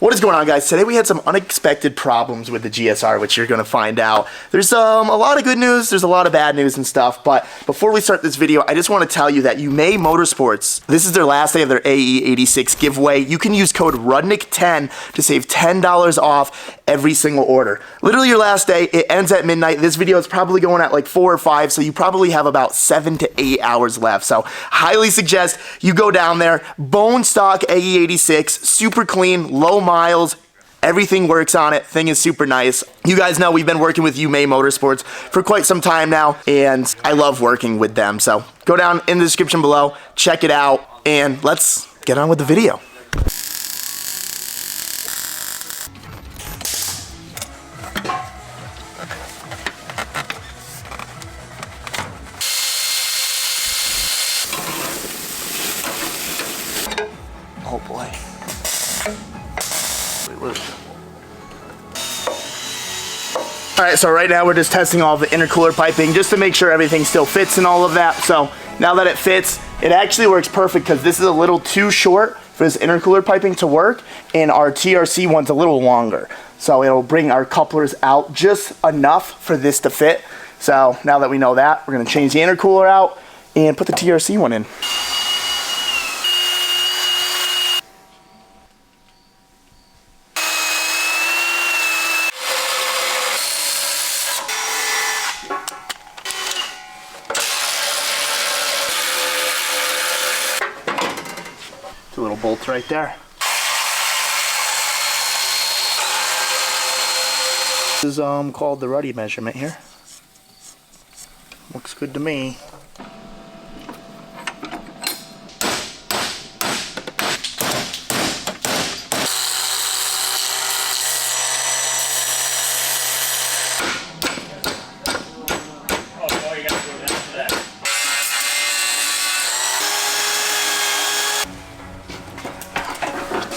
What is going on, guys? Today we had some unexpected problems with the GSR, which you're going to find out. There's a lot of good news, there's a lot of bad news and stuff, but before we start this video, I just want to tell you that UMA Motorsports, this is their last day of their AE86 giveaway. You can use code RUDNICK10 to save $10 off every single order. Literally your last day, it ends at midnight. This video is probably going at like 4 or 5, so you probably have about 7 to 8 hours left. So highly suggest you go down there, bone stock AE86, super clean, low miles, everything works on it. Thing is super nice. You guys know we've been working with UMA Motorsports for quite some time now, and I love working with them. So go down in the description below, check it out, and let's get on with the video. Oh boy. Alright, so right now we're just testing all the intercooler piping just to make sure everything still fits and all of that. So now that it fits, it actually works perfect because this is a little too short for this intercooler piping to work, and our TRC one's a little longer. So it'll bring our couplers out just enough for this to fit. So now that we know that, we're going to change the intercooler out and put the TRC one in. Two little bolts right there. This is called the ruddy measurement here. Looks good to me.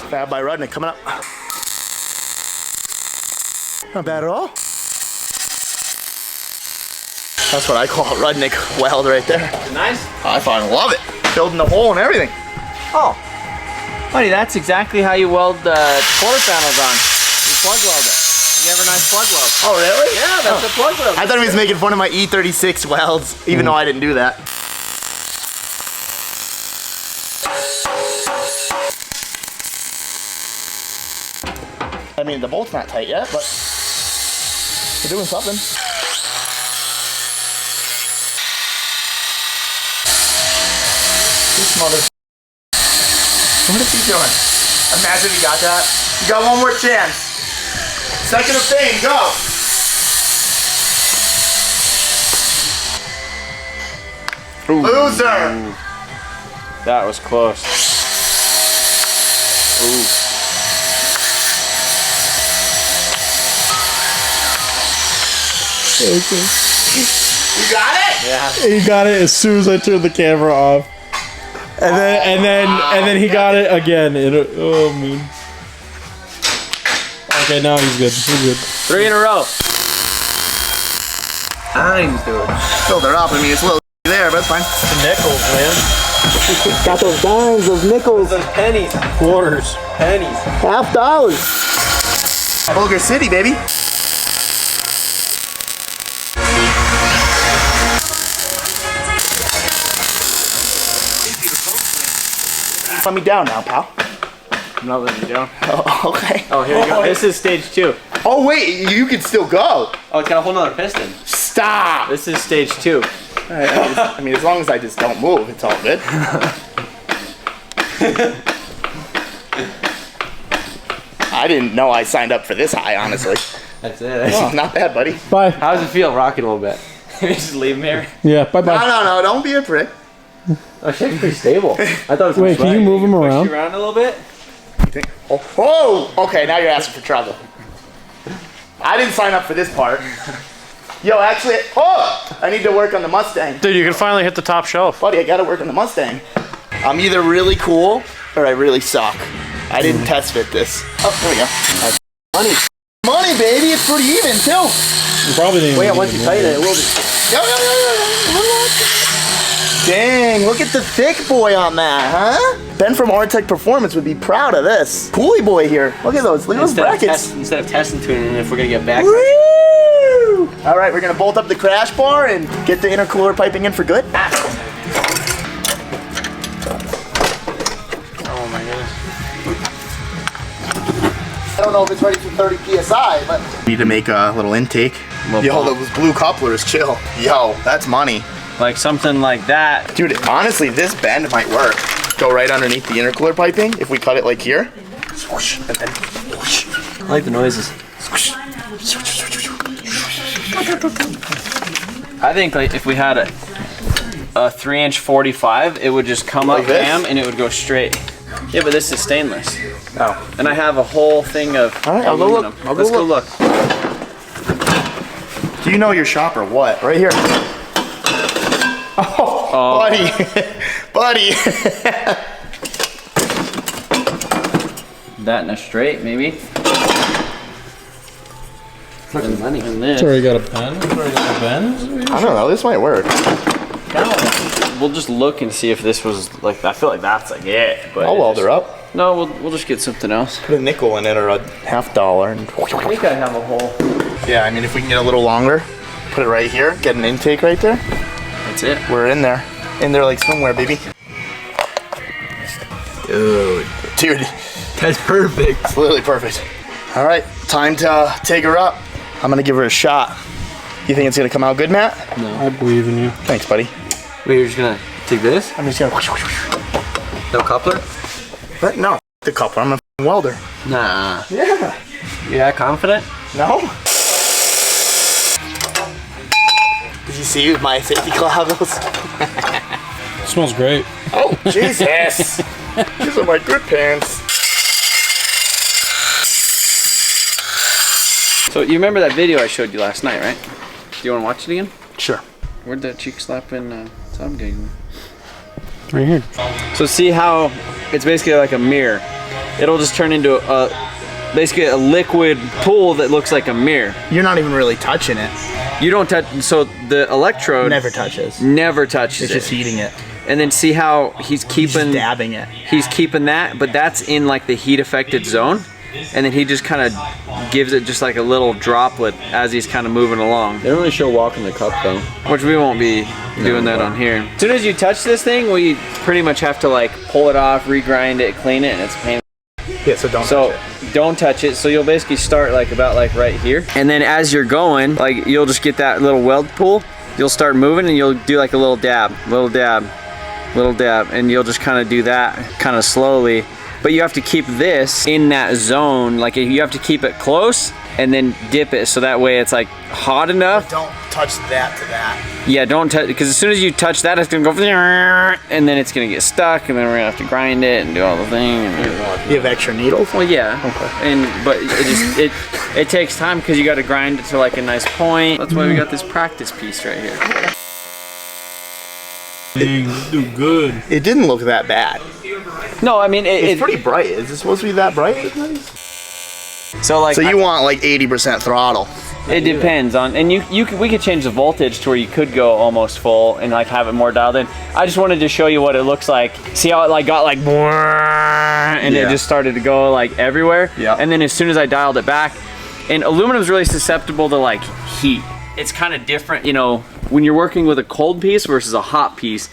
Fab by Rudnick coming up. Not bad at all. That's what I call a Rudnick weld right there. Nice? I fucking love it. Building the hole and everything. Oh, buddy, that's exactly how you weld the quarter panels on. You plug weld it. You have a nice plug weld. Oh, really? Yeah, that's a plug weld. I thought he was making fun of my E36 welds, even though I didn't do that. I mean, the bolt's not tight yet, but we're doing something. This mother... What is he doing? Imagine he got that. You got one more chance. Second of fame, go! Ooh. Loser! Ooh. That was close. Ooh. Okay. You got it? Yeah. He got it as soon as I turned the camera off, and then he got it again. Oh man. Okay, now he's good. He's good. 3 in a row. Nice, dude. Filled her up. I mean, it's a little there, but it's fine. The nickels, man. Got those dimes, those nickels, Those pennies, quarters, pennies. $50. Vulgar City, baby. Let me down now, pal. I'm not letting you down. Oh, okay. Oh, here you go. This is stage 2. Oh, wait, you can still go. Oh, it's got a whole nother piston. Stop. This is stage 2. I mean, as long as I just don't move, it's all good. I didn't know I signed up for this high, honestly. That's it. Oh, not bad, buddy. Bye. How does it feel rocking a little bit? You just leave him here? Yeah. Bye bye. No, don't be a prick. Oh, shit's pretty stable. I thought it was Wait, can you move him around? Push you around a little bit? You think? Oh, okay, now you're asking for trouble. I didn't sign up for this part. Yo, actually, I need to work on the Mustang. Dude, you can finally hit the top shelf. Buddy, I gotta work on the Mustang. I'm either really cool or I really suck. I didn't test fit this. Oh, there we go. Money. Money, baby, it's pretty even, too. You probably didn't. Wait, once you tighten it, it will be. Yo. Dang, look at the thick boy on that, huh? Ben from Artec Performance would be proud of this. Pulley boy here. Look at those brackets. Instead of testing tuning, if we're gonna get back. Woo! All right, we're gonna bolt up the crash bar and get the intercooler piping in for good. Oh my goodness. I don't know if it's ready for 30 PSI, but need to make a little intake. Yo, those blue couplers, chill. Yo, that's money. Like something like that. Dude, honestly, this bend might work. Go right underneath the intercooler piping. If we cut it like here. Swoosh, and then whoosh. I like the noises. I think like if we had a 3-inch 45, it would just come Like up this? bam and it would go straight. Yeah, but this is stainless. Oh. And I have a whole thing of All right, I'll go look. aluminum. Let's go look. Do you know your shop or what? Right here. Oh, buddy. Buddy. That in a straight, maybe. Fucking money. And this. It's already got a pen. It's already got a bend. I don't know, this might work. We'll just look and see if this was like. I feel like that's like it. But I'll weld her up. No, we'll just get something else. Put a nickel in it or a $50. And I think I have a hole. yeah, I mean, if we can get a little longer, put it right here, get an intake right there. That's it. We're in there. In there like swimwear, baby. Dude, That's perfect. it's literally perfect. All right, time to take her up. I'm gonna give her a shot. You think it's gonna come out good, Matt? I believe in you. Thanks, buddy. Wait, you're just gonna take this? I'm just gonna. No coupler? But no, the coupler. I'm a welder. Nah. Yeah. You're that confident? No. Did you see my safety goggles? It smells great. Oh, Jesus. These are my good pants. So you remember that video I showed you last night, right? Do you want to watch it again? Sure. Where'd that cheek slapping sound go? Right here. So see how it's basically like a mirror. It'll just turn into basically a liquid pool that looks like a mirror. You're not even really touching it. You don't touch. So the electrode Never touches. never touches It's it. just heating it. And then see how he's He's keeping dabbing it. he's keeping that, but that's in like the heat affected zone. And then he just kind of gives it just like a little droplet as he's kind of moving along. They don't really show walking the cup though. Which we won't be doing that on here. As soon as you touch this thing, we pretty much have to like pull it off, regrind it, clean it, and it's a pain. Yeah, so don't touch it. Don't touch it. So you'll basically start like about like right here. And then as you're going, like you'll just get that little weld pool. You'll start moving and you'll do like a little dab, and you'll just kind of do that kind of slowly. But you have to keep this in that zone. Like you have to keep it close and then dip it so that way it's like hot enough. Don't touch that to that. Yeah, don't touch, because as soon as you touch that, it's gonna go, and then it's gonna get stuck, and then we're gonna have to grind it and do all the thing. You have extra needles? Well, yeah, but it takes time because you got to grind it to like a nice point. That's why we got this practice piece right here. Dang, do good. It didn't look that bad. No, I mean It's pretty bright. Is it supposed to be that bright? so like So you want like 80% throttle. it depends on, and we could change the voltage to where you could go almost full and like have it more dialed in. I just wanted to show you what it looks like. See how it like got like and it just started to go like everywhere. Yeah. And then as soon as I dialed it back, and aluminum's really susceptible to like heat. It's kind of different, you know, when you're working with a cold piece versus a hot piece,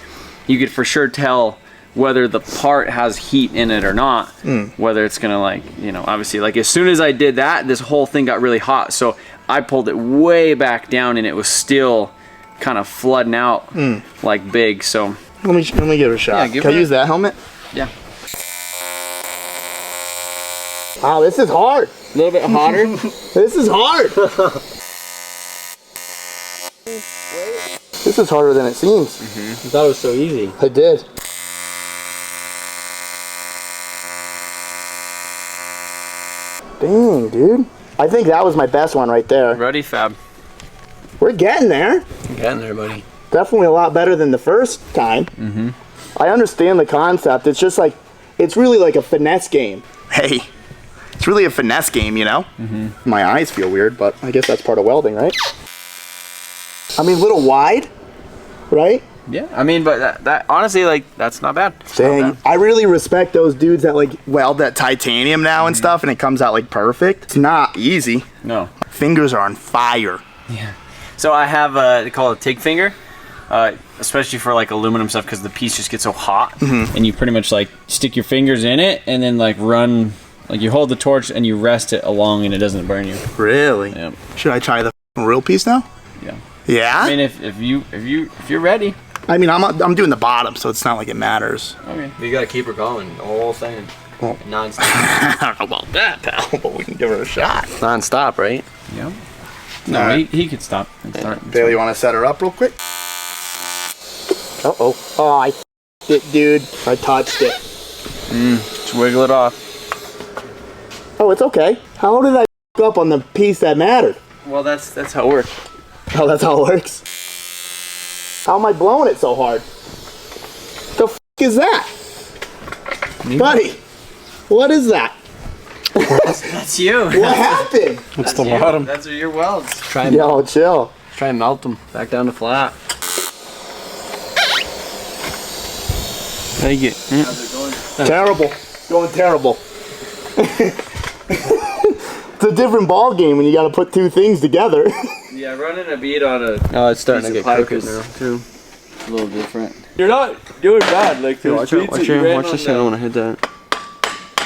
you could for sure tell whether the part has heat in it or not, whether it's gonna like, you know, obviously like as soon as I did that, this whole thing got really hot. So I pulled it way back down and it was still kind of flooding out like big. So Let me give it a shot. Yeah, give Can I her- use that helmet? yeah, Wow, this is hard. a little bit hotter. This is hard. This is harder than it seems. I thought it was so easy. I did. Dang, dude. I think that was my best one right there. Ready, Fab? We're getting there. You're getting there, buddy. Definitely a lot better than the first time. I understand the concept. It's just like, it's really like a finesse game. Hey, it's really a finesse game, you know? My eyes feel weird, but I guess that's part of welding, right? I mean, a little wide, right? Yeah, I mean, but that honestly, like, that's not bad. Dang, I really respect those dudes that like weld that titanium now and stuff, and it comes out like perfect. It's not easy. No. Fingers are on fire. Yeah. So I have they call it a TIG finger, especially for like aluminum stuff because the piece just gets so hot, and you pretty much like stick your fingers in it and then like run, like you hold the torch and you rest it along and it doesn't burn you. Really? Yep. Should I try the real piece now? Yeah. Yeah. I mean, if you're ready. I mean, I'm doing the bottom, so it's not like it matters. Okay. You gotta keep her going the whole thing. Well, Non-stop. I don't know about that, pal, but we can give her a shot. Non-stop, right? Yeah. No, Alright. he could stop and start. Bailey, you want to set her up real quick? Uh-oh. Oh, I f***ed it, dude. I touched it. Just wiggle it off. Oh, it's okay. How did I f*** up on the piece that mattered? Well, that's how it works. Oh, that's how it works. How am I blowing it so hard? The f*** is that? Buddy, what is that? That's you. What happened? It's the bottom. That's your welds. Try and Yo, chill. try and melt them back down to flat. Take it. How's it going? Terrible. Going terrible. It's a different ball game when you got to put two things together. Yeah, running a bead on a Oh, it's starting to piece get of pipe crooked is now too. a little different. You're not doing bad. Like Watch this. I don't want to hit that.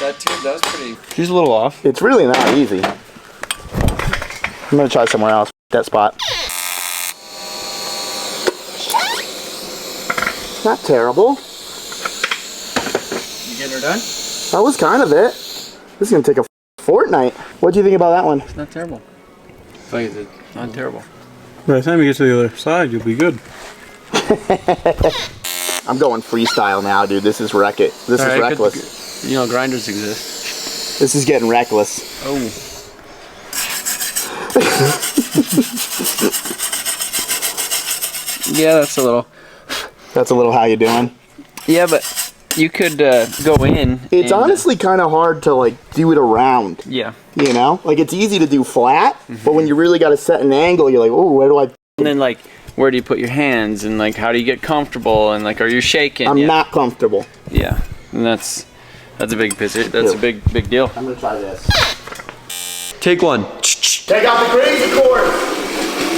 That too. That was pretty. She's a little off. It's really not easy. I'm going to try somewhere else. That spot. Not terrible. You getting her done? That was kind of it. This is going to take a fortnight. What do you think about that one? It's not terrible. Not terrible. By the time you get to the other side, you'll be good. I'm going freestyle now, dude. This is wreck it. This is reckless. You know, grinders exist. This is getting reckless. Oh. Yeah, that's a little. That's a little how you doing. Yeah, but you could go in. It's and, honestly kind of hard to like do it around. Yeah. You know, like it's easy to do flat, but when you really got to set an angle, you're like, oh, where do I? And then like, where do you put your hands, and like, how do you get comfortable, and like, are you shaking? I'm not comfortable. Yeah, and that's a big picture. That's a big deal. I'm gonna try this. Take one. Take out the crazy cord.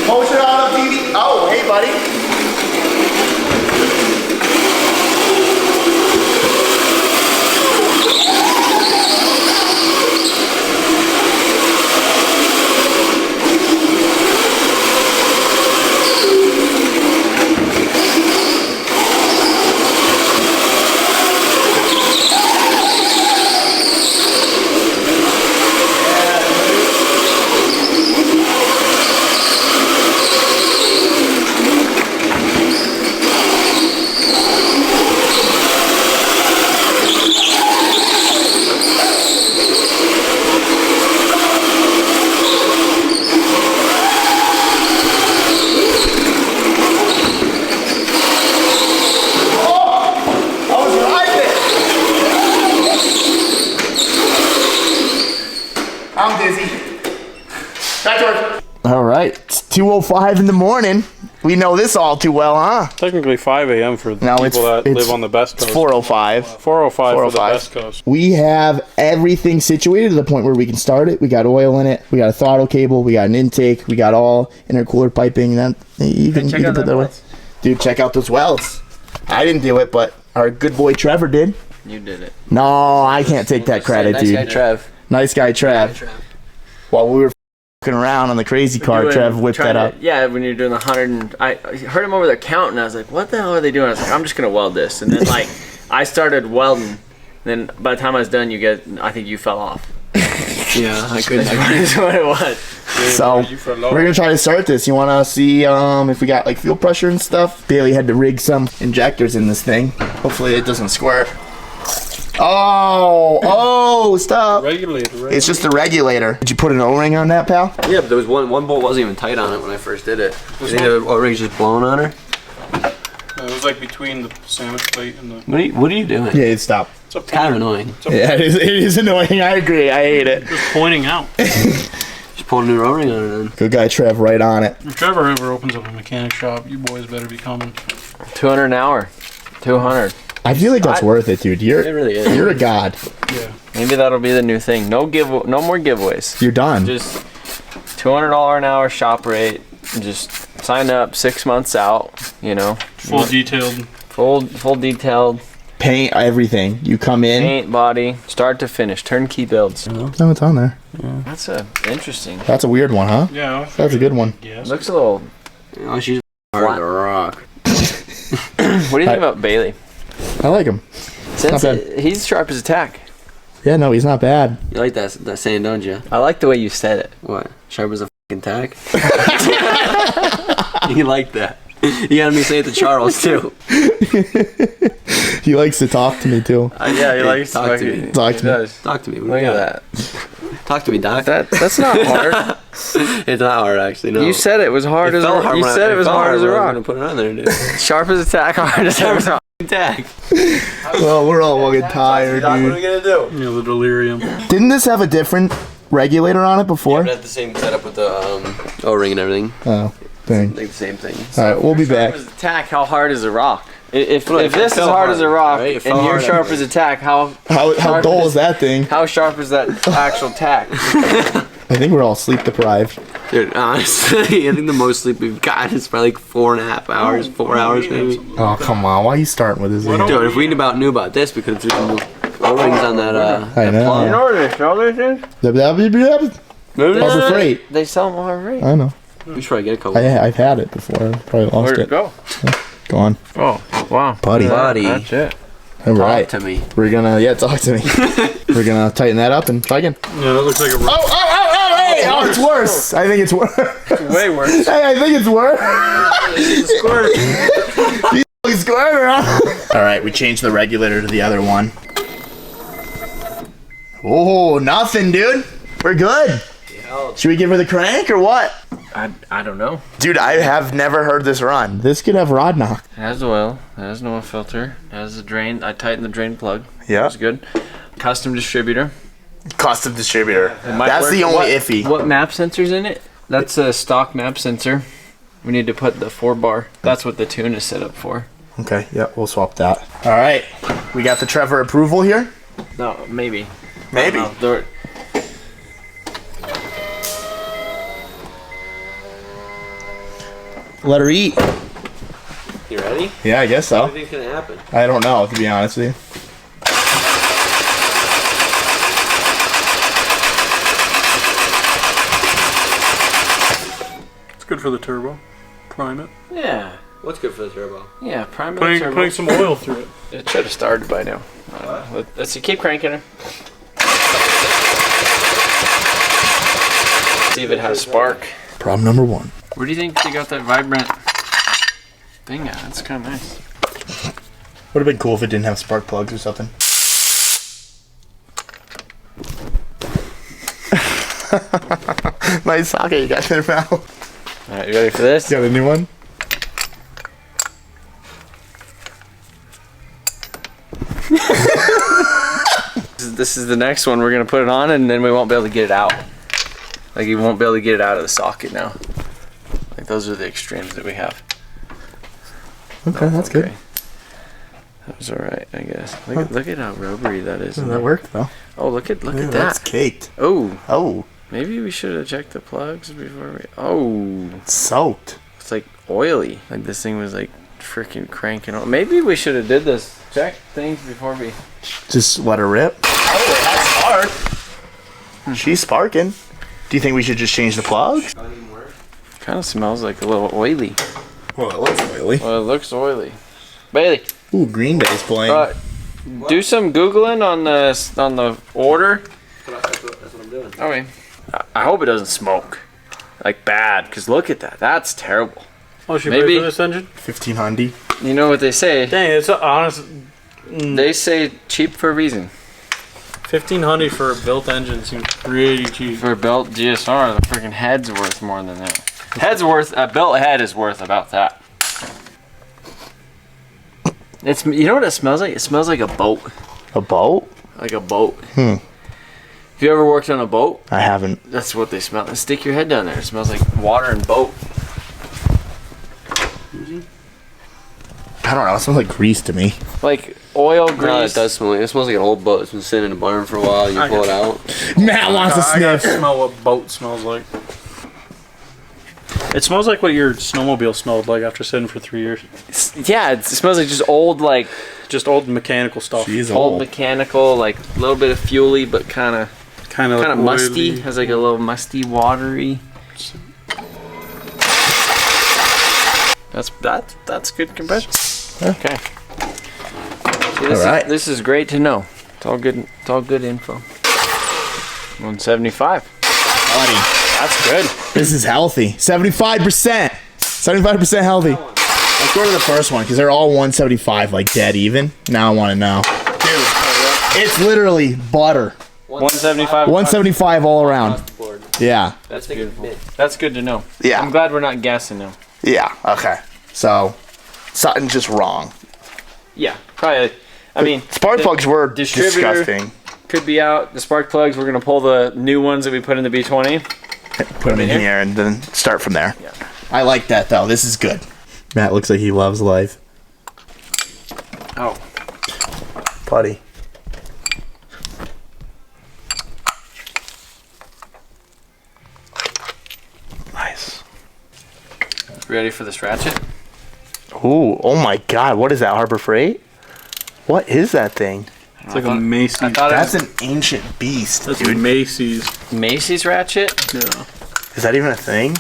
Motion on the TV. Oh, hey, buddy. I'm dizzy. Back to work. All right, it's 2:05 in the morning. We know this all too well, huh? Technically 5 a.m. for the No, people that it's live on the Best Coast. It's 4:05. 4:05 for the 4:05. Best Coast. We have everything situated to the point where we can start it. We got oil in it. We got a throttle cable. We got an intake. We got all intercooler piping. That you can check out put that that way. welds. Dude, check out those welds. I didn't do it, but our good boy Trevor did. You did it. No, I can't take that credit, Nice dude. guy, Trev. Nice guy, Trev. While we were fucking around on the crazy car, Trev whipped that up. Yeah, when you're doing the 100, and I heard him over there counting. I was like, "What the hell are they doing?" I was like, "I'm just gonna weld this." And then like, I started welding. Then by the time I was done, I think you fell off. Yeah, I couldn't. That's what it was. So we're gonna try to start this. You wanna see if we got like fuel pressure and stuff? Bailey had to rig some injectors in this thing. Hopefully it doesn't squirt. Oh, stop. Regulator. It's just the regulator. Did you put an O-ring on that, pal? Yeah, but there was one bolt wasn't even tight on it when I first did it. I think the O-ring's just blown on her. It was like between the sandwich plate and the... What are you doing? Yeah, it stopped. It's Kind of annoying. Yeah, it is annoying. I agree. I hate it. Just pointing out. Just Just pull a new O-ring on it then. Good guy Trev, right on it. If Trevor ever opens up a mechanic shop, you boys better be coming. 200 an hour. 200. I feel like that's worth it, dude. It really is. You're a god. Yeah. Maybe that'll be the new thing. No more giveaways. You're done. Just $200 an hour shop rate. Just sign up 6 months out. You know. Full detailed. Full detailed. Paint everything. You come in. Paint, body, start to finish, turnkey builds. No, it's on there. That's interesting. That's a weird one, huh? Yeah. That's a good one. Yes. Looks a little. Oh, she's hard as a rock. What do you think about Bailey? I like him. Since Not bad. he's sharp as a tack. Yeah, no, he's not bad. You like that saying, don't you? I like the way you said it. What? Sharp as a fucking tack? You like that. You got me say it to Charles, too. He likes to talk to me, too. Yeah, he likes Talk to me. Talk to me. does. Talk to me. Look at that. Talk to me, Doc. That's not hard. It's not hard, actually, no. You said it was hard as a rock. You said it was hard as a I'm rock. gonna put it on there, dude. Sharp as a tack, hard as a rock. Tack. Well, we're all fucking tired, What are we dude. gonna do? You know, the delirium. Didn't this have a different regulator on it before? But at the same setup with the O-ring and everything. Oh, dang. Like the same thing. All right, we'll be Sharp back. as a tack, how hard is a rock? If Well, this is fell hard as a rock, right? It and fell you're hard sharp anyway. as a tack, how How dull is that thing? how sharp is that actual tack? I think we're all sleep deprived. Dude, honestly, I think the most sleep we've gotten is probably like 4.5 hours, 4 hours maybe. Oh, come on. Why are you starting with this? Thing? Dude, if we knew about this, we could have threw O-rings on that, I know. plug. You know where they sell these things? Harbor Freight. They sell them on Harbor Freight. I know. We should probably get a couple. I've had it before. I probably lost Where'd it. it go? Go on. Oh, wow. Buddy. Buddy. That's it. All right. To me. We're gonna, talk to me. We're gonna tighten that up and try again. Yeah, that looks like a rock. Hey! Oh, it's worse. I think it's worse. Way worse. Hey, I think it's worse. He's squirting around. All right, we changed the regulator to the other one. Oh, nothing, dude. We're good. Should we give her the crank or what? I don't know. Dude, I have never heard this run. This could have rod knock. It has oil. It has no filter. It has a drain. I tightened the drain plug. Yeah. That's good. Custom distributor. Custom distributor. Might That's work. the only iffy. What map sensor's in it? That's a stock map sensor. We need to put the 4-bar. That's what the tune is set up for. Okay, yeah, we'll swap that. All right, we got the Trevor approval here. No, maybe. Maybe. Let her eat. You ready? Yeah, I guess so. What do you think is gonna happen? I don't know, to be honest with you. It's good for the turbo. Prime it. Yeah. What's good for the turbo? Yeah, prime Putting some oil through it. It should have started by now. Let's see. Keep cranking her. See if it has spark. Problem number one. Where do you think they got that vibrant thing at? That's kind of nice. Would have been cool if it didn't have spark plugs or something. Nice socket you got in your mouth. All right, you ready for this? Got a new one? This is the next one. We're gonna put it on, and then we won't be able to get it out. Like you won't be able to get it out of the socket now. Like those are the extremes that we have. Okay, that's good. That was all right, I guess. Look at how rubbery that is. That worked though. Oh, look at that. That's caked. Oh, Oh, maybe we should have checked the plugs before we. Oh, it's soaked. it's like oily. Like this thing was like freaking cranking on. Maybe we should have did this. Check things before we. Just let her rip. Oh, that's spark. She's sparking. Do you think we should just change the plug? Kind of smells like a little oily. Well, it looks oily. Well, it looks oily. Bailey, Ooh, Green Day's playing. do some googling on the order. That's what I'm doing. Okay. I hope it doesn't smoke. Like bad, because look at that. That's terrible. Oh, she Maybe- paid for this engine? 1500. You know what they say? Dang, it's honest. They say cheap for a reason. 1500 for a built engine seems pretty cheap. For a built GSR, the freaking head's worth more than that. A built head is worth about that. You know what it smells like? It smells like a boat. A boat? Like a boat. Have you ever worked on a boat? I haven't. That's what they smell. Stick your head down there. It smells like water and boat. I don't know. It smells like grease to me. Like oil, grease. No, it does smell like, it smells like an old boat. It's been sitting in a barn for a while. You pull it out. Matt wants to I gotta sniff. smell what boat smells like. It smells like what your snowmobile smelled like after sitting for 3 years. Yeah, it smells like just old, like Just old mechanical stuff. She's old old. mechanical, like a little bit of fuely, but kind of Like musty. oily. Has like a little musty, watery. That's good compression. Okay. See, Alright. This is great to know. It's all good. It's all good info. 175. Buddy, That's good. this is healthy. 75%. 75% healthy. Let's go to the first one because they're all 175, like dead even. Now I want to know. Dude, it's literally butter. 175. 175 all around. Yeah. That's beautiful. That's good to know. Yeah. I'm glad we're not guessing now. Yeah. Okay. So, something's just wrong. Yeah, probably. I mean, Spark the plugs were distributor disgusting. could be out. The spark plugs, we're gonna pull the new ones that we put in the B20. Put them in in here and then start from there. Yeah. I like that though. This is good. Matt looks like he loves life. Oh, Buddy. Nice. ready for this ratchet? Ooh, oh my god, what is that, Harbor Freight? What is that thing? It's like a Macy's. I thought That's it an ancient beast, That's dude. Macy's. was Macy's ratchet. Yeah. Is that even a thing?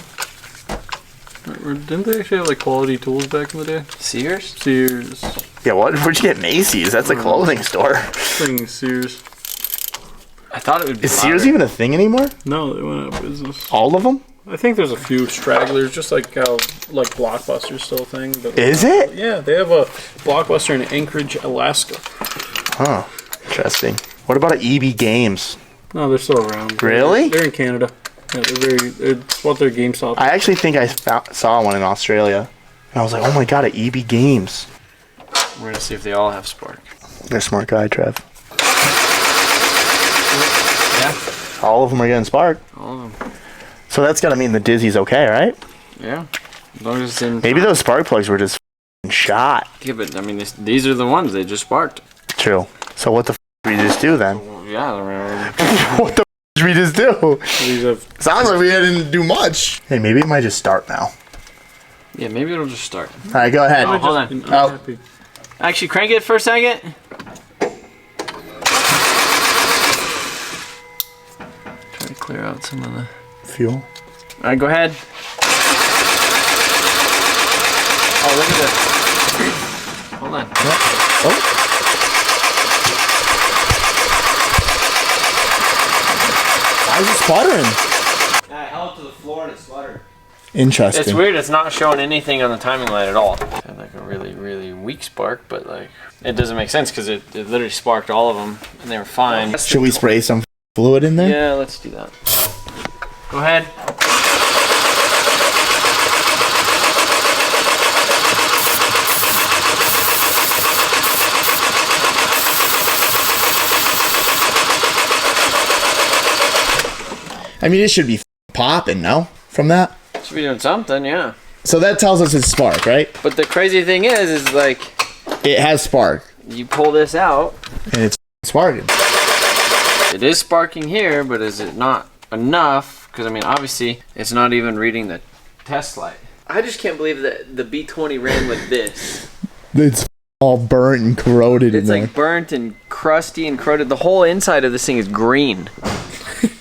Didn't they actually have like quality tools back in the day? Sears. Sears. Yeah, what? Where'd you get Macy's? That's a clothing store. Thing Sears. I thought it would be. Is Sears louder. even a thing anymore? No, they went out of business. All of them? I think there's a few stragglers, just like how like Blockbuster's still a thing. But Is it? Yeah, they have a Blockbuster in Anchorage, Alaska. Huh. Interesting. What about EB Games? No, they're still around. Really? They're in Canada. Yeah, it's what their GameStop. I actually think I saw one in Australia. And I was like, oh my god, at EB Games. We're gonna see if they all have spark. You're a smart guy, Trev. Yeah. All of them are getting spark. All of them. So that's gotta mean the Dizzy's okay, right? Yeah. As long as it's in. Maybe those spark plugs were just shot. Yeah, but I mean, these are the ones they just sparked. True. So what the did we just do then? Yeah. I mean, What the did we just do? These have Sounds like we didn't do much. Hey, maybe it might just start now. yeah. Maybe it'll just start. All right, go ahead. Oh, hold on. been Oh. unhappy. Actually, crank it for a second. Try to clear out some of the. Fuel. All right, go ahead. Oh, look at this. Hold on. Oh. Why is it sputtering? I held to the floor and it sputtered. Interesting. It's weird. It's not showing anything on the timing light at all. Had like a really, really weak spark, but like it doesn't make sense because it literally sparked all of them and they were fine. Should we spray some fluid in there? Yeah, let's do that. Go ahead. I mean, it should be popping, no? From that? Should be doing something, yeah. So that tells us it's spark, right? But the crazy thing is like It has spark. you pull this out, And it's sparking. it is sparking here, but is it not enough? Because I mean, obviously, it's not even reading the test light. I just can't believe that the B20 ran with this. It's all burnt and corroded It's in there. like burnt and crusty and corroded. The whole inside of this thing is green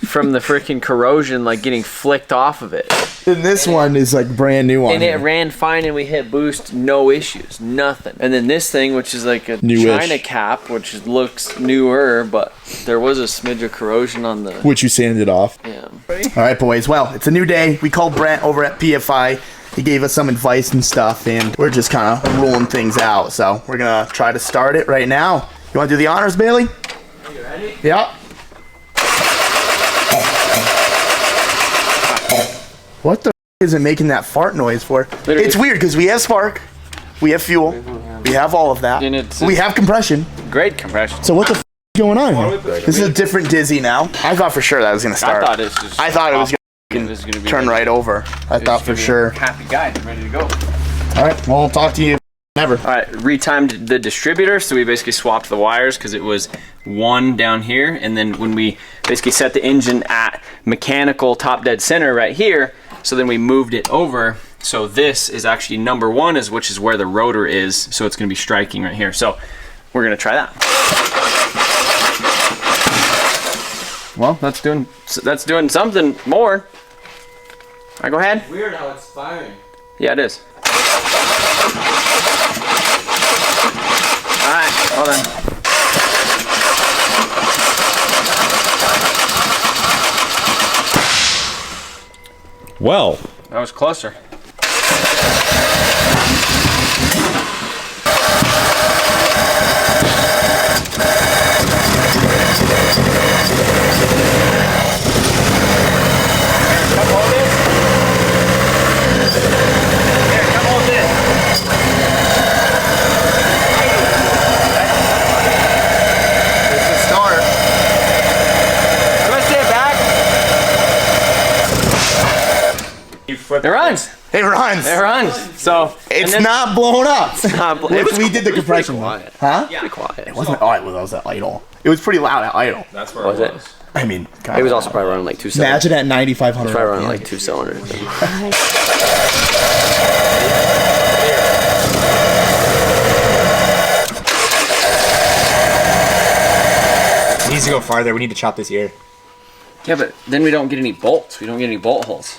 from the freaking corrosion, like getting flicked off of it. And this one is like brand new on And it here. ran fine, and we hit boost, no issues, nothing. And then this thing, which is like a Newish. China cap, which looks newer, but there was a smidge of corrosion on the. Which you sanded off. Yeah. All right, boys. Well, it's a new day. We called Brent over at PFI. He gave us some advice and stuff, and we're just kind of rolling things out. So we're gonna try to start it right now. You want to do the honors, Bailey? You ready? Yeah. What the is it making that fart noise for? Literally. It's weird because we have spark, we have fuel, we have all of that, And it's- we have compression. Great compression. So what the going on here? This is a different dizzy now. I thought for sure that was gonna start. I thought it was just gonna be turn right over. I thought for sure. Happy guy, ready to go. All right, well, I'll talk to you never. All right, retimed the distributor, so we basically swapped the wires because it was 1 down here, and then when we basically set the engine at mechanical top dead center right here, so then we moved it over. So this is actually number 1, which is where the rotor is. So it's gonna be striking right here. So we're gonna try that. Well, that's doing something more. All right, go ahead. Weird how it's firing. Yeah, it is. All right, hold on. Well, That was closer. It runs. It runs. It runs. So It's not blown up. Which we did the compression. quiet. Huh? Pretty quiet. It wasn't. Oh, it was at idle. It was pretty loud at idle. That's where Was it it? was. I mean, God, It was also probably running like 2 cylinders. imagine at 9,500. Probably running like 2 cylinders. It needs to go farther. We need to chop this ear. yeah, but then we don't get any bolts. We don't get any bolt holes.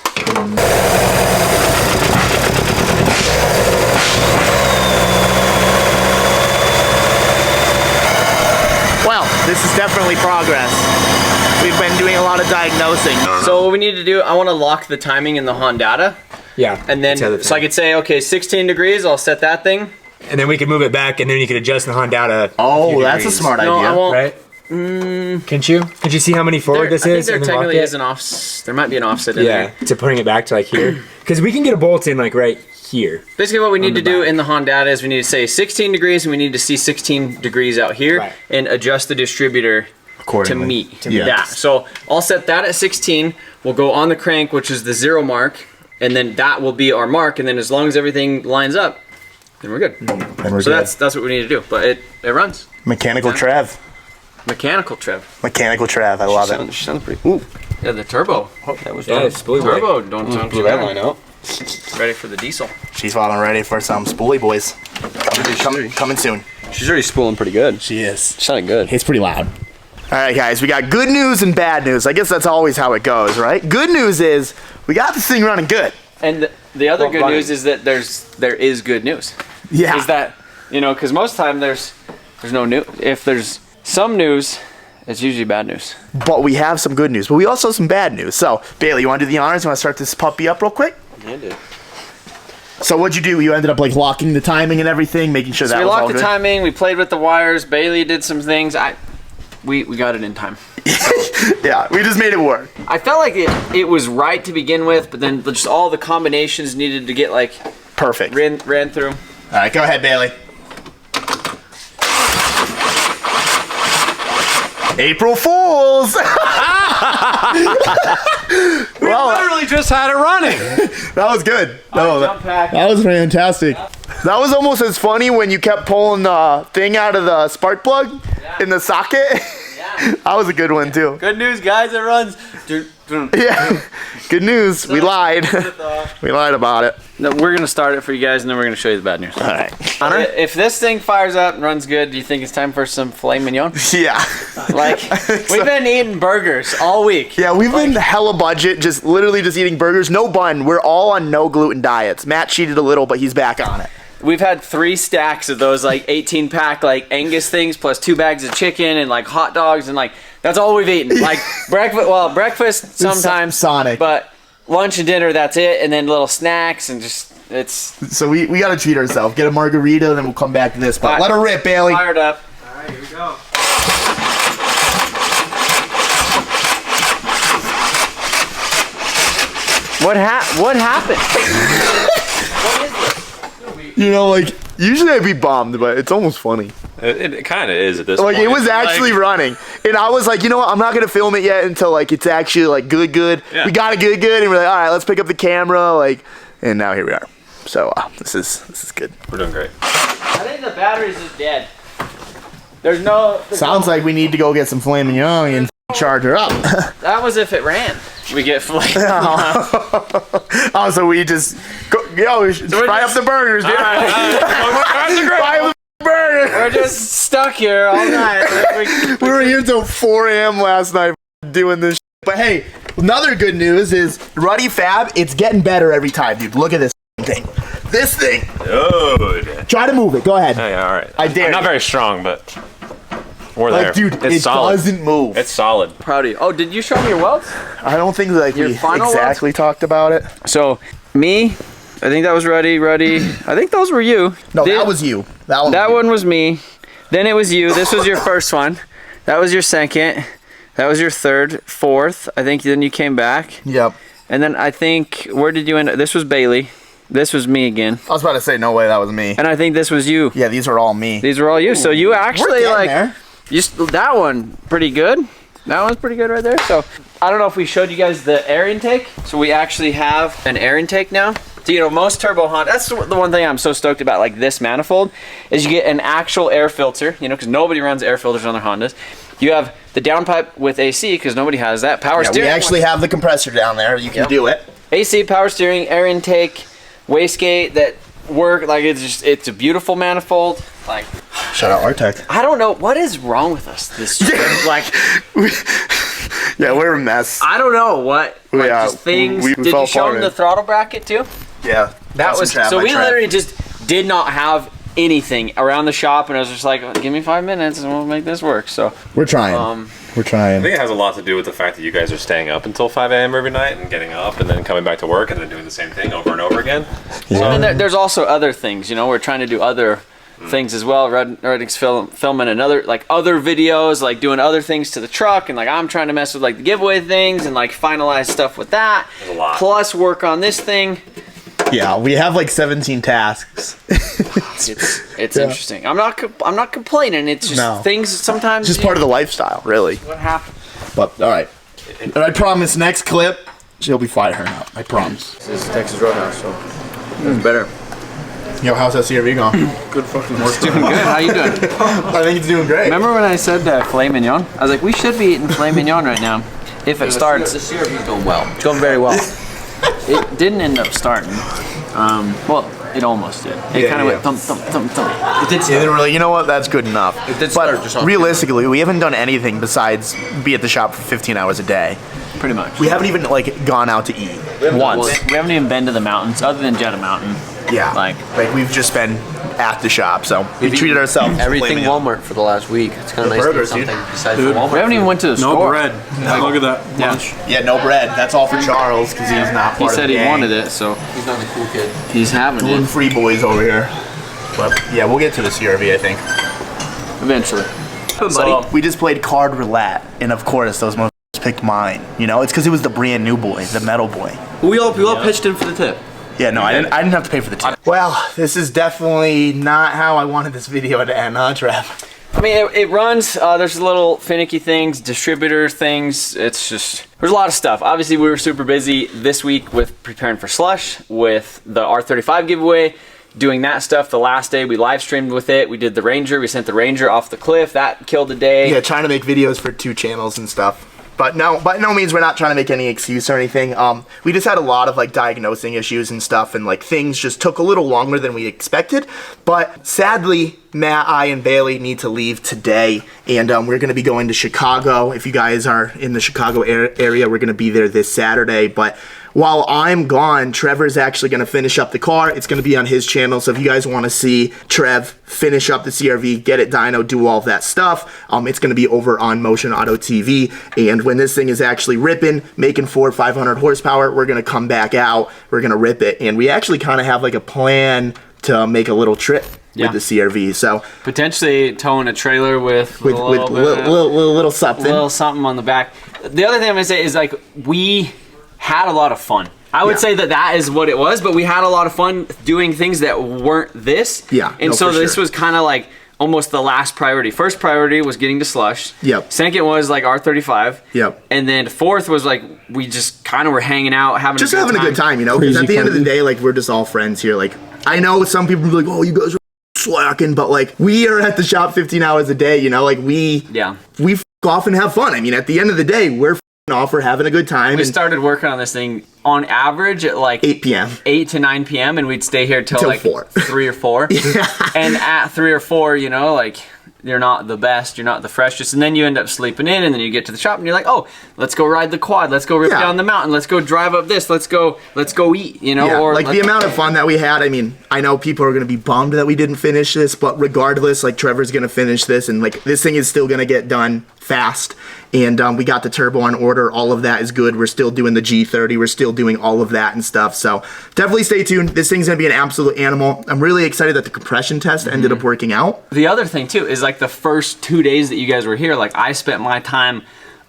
Well, this is definitely progress. We've been doing a lot of diagnosing. So what we need to do, I want to lock the timing in the Honda, Yeah. and then so I could say, okay, 16 degrees. I'll set that thing. And then we can move it back, and then you can adjust the Honda. Oh, that's a smart No, idea. I won't. Right? Can't you? Could you see how many forward this I think is? there and then lock technically it? is an off. There might be an offset in Yeah, there. to putting it back to like here. Because we can get a bolt in like right here. Basically, what we need the to do back. in the Honda is we need to say 16 degrees, and we need to see 16 degrees out here, Right. and adjust the distributor to Accordingly. meet Yeah. that. So I'll set that at 16. We'll go on the crank, which is the 0 mark, and then that will be our mark. And then as long as everything lines up, then we're good. And we're So good. that's what we need to do. But it runs. Mechanical Trev. Mechanical Trev. Mechanical Trev. I love it. She sounds pretty cool. Yeah, the turbo. That was Yeah, it's spoolie boy. turbo. Don't Blew that line out. Ready for the diesel. She's falling ready for some spoolie boys. Coming soon. She's already spooling pretty good. She is. Sounded good. It's pretty loud. All right, guys, we got good news and bad news. I guess that's always how it goes, right? Good news is we got this thing running good. And the other Well, good running. news is that there is good news. Yeah. Is that, because most of the time there's no news. If there's some news, it's usually bad news. But we have some good news, but we also have some bad news. So, Bailey, you want to do the honors? You want to start this puppy up real quick? Yeah, dude. So what'd you do? You ended up like locking the timing and everything, making sure So that we was all locked the good? timing, we played with the wires, Bailey did some things. We got it in time. Yeah, we just made it work. I felt like it was right to begin with, but then just all the combinations needed to get like Perfect. ran through. All right, go ahead, Bailey. April Fools! Well, Literally just had it running. that was good. No, Jump pack. that was fantastic. That was almost as funny when you kept pulling the thing out of the spark plug in the socket. Yeah. That was a good one too. Good news, guys, it runs. Yeah. Good news. We lied. We lied about it. No, we're gonna start it for you guys, and then we're gonna show you the bad news. All right. Hunter? If this thing fires up and runs good, do you think it's time for some filet mignon? Yeah. Like, we've been eating burgers all week. Yeah, we've been hella budget, just literally just eating burgers, no bun. We're all on no gluten diets. Matt cheated a little, but he's back on it. We've had 3 stacks of those like 18 pack like Angus things plus 2 bags of chicken and like hot dogs and like that's all we've eaten. Like breakfast sometimes, Sonic. but lunch and dinner that's it, and then little snacks and just it's So we gotta treat ourselves. Get a margarita, then we'll come back to this. But Alright. let her rip, Bailey. fired up. All right, here we go. What happened? You know, like usually I'd be bummed, but it's almost funny. It kind of is at this Like point. it was actually running, and I was like, you know what? I'm not gonna film it yet until like it's actually like good. Yeah. We got it good, and we're like, all right, let's pick up the camera, like, and now here we are. So this is good. We're doing great. I think the battery's just dead. There's no. Sounds like we need to go get some Flamin' Young and charge her up. That was if it ran. We get flame. Oh, so we just go, fry up the burgers, dude. Fry up the burger. We're just stuck here all night. We were here till 4 a.m. last night doing this. But hey, another good news is Ruddy Fab. It's getting better every time, dude. Look at this thing. This thing. Dude. Try to move it. Go ahead. Yeah, all right. I dare I'm not you. very strong, but we're there. Like, dude, it's it solid. doesn't move. It's solid. Proud of you. Oh, did you show me your welds? I don't think like Your we final exactly talked about it. So, me, I think that was Ruddy. I think those were you. No, that was you. That one was me. Then it was you. This was your first one. That was your second. That was your third, fourth. I think then you came back. Yep. And then I think, where did you end up? This was Bailey. This was me again. I was about to say, no way, that was me. And I think this was you. Yeah, these are all me. These were all you. So you actually We're like, getting there. that one, pretty good. That one's pretty good right there. So I don't know if we showed you guys the air intake. So we actually have an air intake now. So, you know, most turbo Honda, that's the one thing I'm so stoked about, like this manifold, is you get an actual air filter, you know, because nobody runs air filters on their Hondas. You have the downpipe with AC, because nobody has that. Power Yeah, steering. we actually have the compressor down there. You can Yep. do it. AC, power steering, air intake, wastegate that work. Like, it's a beautiful manifold. Like, Shout out Artec. I don't know what is wrong with us this trip. Like, Yeah, we're a mess. I don't know what. Like, Yeah, just things. we Did fell you show apart, them man. the throttle bracket too? Yeah. That was so. We literally just did not have anything around the shop, and I was just like, "Give me 5 minutes, and we'll make this work." So We're trying. We're I trying. think it has a lot to do with the fact that you guys are staying up until 5 a.m. every night and getting up and then coming back to work and then doing the same thing over and over again. and then there's also other things. You know, we're trying to do other things as well. Reddick's filming another other videos, like doing other things to the truck, and like I'm trying to mess with like the giveaway things and like finalize stuff with that. There's a lot. Plus work on this thing. Yeah, we have like 17 tasks. It's interesting. I'm not complaining. It's just No. things sometimes. Just part of the lifestyle, really. what happens. But all right. And I promise, next clip, she'll be firing up. I promise. This is Texas Roadhouse, so it's better. Yo, how's that CRV going? Good fucking work. It's doing good. How you doing? I think it's doing great. Remember when I said filet mignon? I was like, we should be eating filet mignon right now. If it starts. The CRV's going well. It's going very well. It didn't end up starting. Well, it almost did. It kind of went thump, thump, thump, thump. It didn't really. You know what? That's good enough. did start just But off. realistically, we haven't done anything besides be at the shop for 15 hours a day. Pretty much. We haven't even like gone out to eat once. We haven't even been to the mountains other than Jetta Mountain. Yeah. Like we've just been at the shop, so we treated ourselves. Everything Flaming Hot. Walmart for the last week. It's kind of nice burgers, to get something dude. besides Dude. Walmart. we haven't even went to the No store. bread. Look at that lunch. Yeah, no bread. That's all for Charles because he's not part He of said the he gang. wanted it, so He's not a cool kid. he's having it Gluten-free boys over here. But yeah, we'll get to the CRV, I think. eventually. So we just played card roulette, and of course those motherfuckers picked mine. You know, it's because it was the brand new boy, the metal boy. We all pitched in for the tip. Yeah, no, I didn't have to pay for the tip. Well, this is definitely not how I wanted this video to end, huh, Trev? I mean, it runs. There's little finicky things, distributor things. It's just, there's a lot of stuff. Obviously, we were super busy this week with preparing for Slush, with the R35 giveaway, doing that stuff. The last day, we live streamed with it. We did the Ranger. We sent the Ranger off the cliff. That killed the day. Yeah, trying to make videos for 2 channels and stuff. But no, by no means we're not trying to make any excuse or anything. We just had a lot of like diagnosing issues and stuff, and like things just took a little longer than we expected. But sadly, Matt, I, and Bailey need to leave today, and we're going to be going to Chicago. If you guys are in the Chicago area, we're going to be there this Saturday. But while I'm gone, Trevor's actually going to finish up the car. It's going to be on his channel, so if you guys want to see Trev finish up the CRV, get it dyno, do all of that stuff, it's going to be over on Motion Auto TV. And when this thing is actually ripping, making 400 or 500 horsepower, we're going to come back out, we're going to rip it. And we actually kind of have like a plan to make a little trip with the CRV. So Potentially towing a trailer with a little something. little something on the back. The other thing I'm going to say is like, we had a lot of fun. I would say that is what it was, but we had a lot of fun doing things that weren't this. Yeah, And no, so for this sure. was kind of like almost the last priority. First priority was getting to slush. Yep. Second was like R35. Yep. And then fourth was like we just kind of were hanging out, having Just a good having time. a good time, you know? Because at Crazy the end of the party. day, like, we're just all friends here. Like, I know some people will be like, oh, you guys are slacking, but like, we are at the shop 15 hours a day, you know? Like, we f off and have fun. I mean, at the end of the day, we're f***ing off, we're having a good time. We and started working on this thing on average at like 8 p.m. 8 to 9 p.m. and we'd stay here till like 4. 3 or 4. And at 3 or 4, you know, like you're not the best, you're not the freshest, and then you end up sleeping in, and then you get to the shop and you're like, oh, let's go ride the quad, let's go rip down the mountain, let's go drive up this, let's go eat, you know? Yeah, or like the amount of fun that we had. I mean, I know people are gonna be bummed that we didn't finish this, but regardless, like Trevor's gonna finish this, and like this thing is still gonna get done fast. And we got the turbo on order. All of that is good. We're still doing the G30. We're still doing all of that and stuff. So definitely stay tuned. This thing's gonna be an absolute animal. I'm really excited that the compression test ended up working out. The other thing too is like the first 2 days that you guys were here, like I spent my time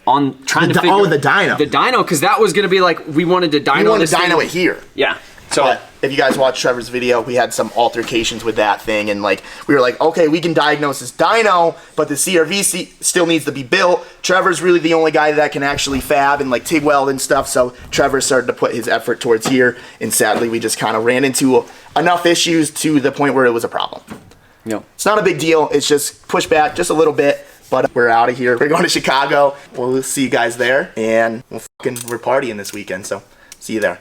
on trying to figure out the dyno. The dyno, because that was gonna be like we wanted to dyno. We wanted this to dyno thing. it here. Yeah. So But if you guys watched Trevor's video, we had some altercations with that thing, and like we were like, okay, we can diagnose this dyno, but the CRV still needs to be built. Trevor's really the only guy that can actually fab and like TIG weld and stuff, so Trevor started to put his effort towards here, and sadly we just kind of ran into enough issues to the point where it was a problem. no. It's not a big deal, it's just push back just a little bit, but we're out of here. We're going to Chicago. We'll see you guys there, and we're partying this weekend, so see you there.